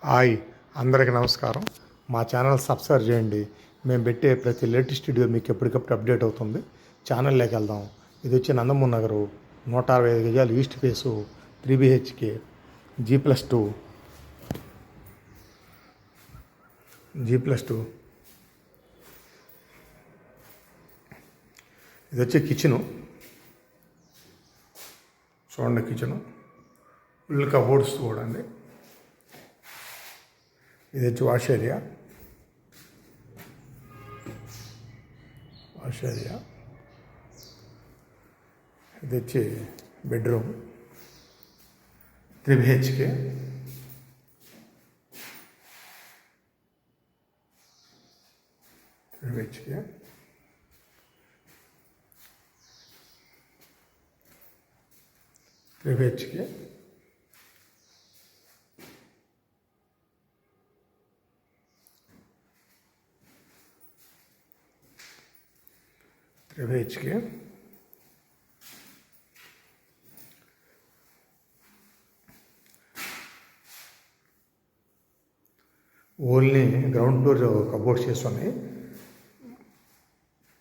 Hi, అందరికీ నమస్కారం. మా ఛానల్ సబ్స్క్రైబ్ చేయండి. మేము పెట్టే ప్రతి లేటెస్ట్ వీడియో మీకు ఎప్పటికప్పుడు అప్డేట్ అవుతుంది. ఛానల్లోకి వెళ్దాం. ఇది వచ్చి నందమూరి నగరు 165 గజాలు ఈస్ట్ ఫేసు 3 BHK G+2 ఇది వచ్చి కిచెను. చూడండి, కిచెను ఫుల్ కబోర్డ్స్ చూడండి. ఇది వచ్చి వాష్ ఏరియా. ఇది వచ్చి bedroom 3 BHK. Only ground floor cupboards చేసుకొని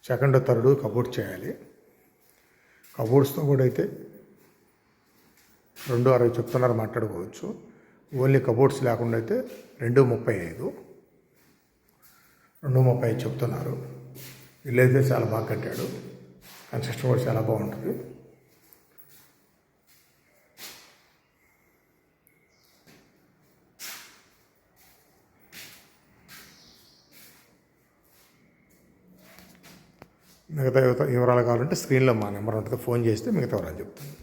సెకండ్ థర్డ్ కబోర్డ్ చేయాలి. కబోర్డ్స్తో కూడా అయితే 260 చెప్తున్నారు, మాట్లాడుకోవచ్చు. ఓన్లీ కబోర్డ్స్ లేకుండా అయితే 235 చెప్తున్నారు. ఇల్లు అయితే చాలా బాగా కట్టాడు. కన్స్ట్రక్షన్ కూడా చాలా బాగుంటుంది. మిగతా వివరాలు కావాలంటే స్క్రీన్లో మా నెంబర్ ఉంటుంది, ఫోన్ చేస్తే మిగతా వివరాలు చెప్తాను.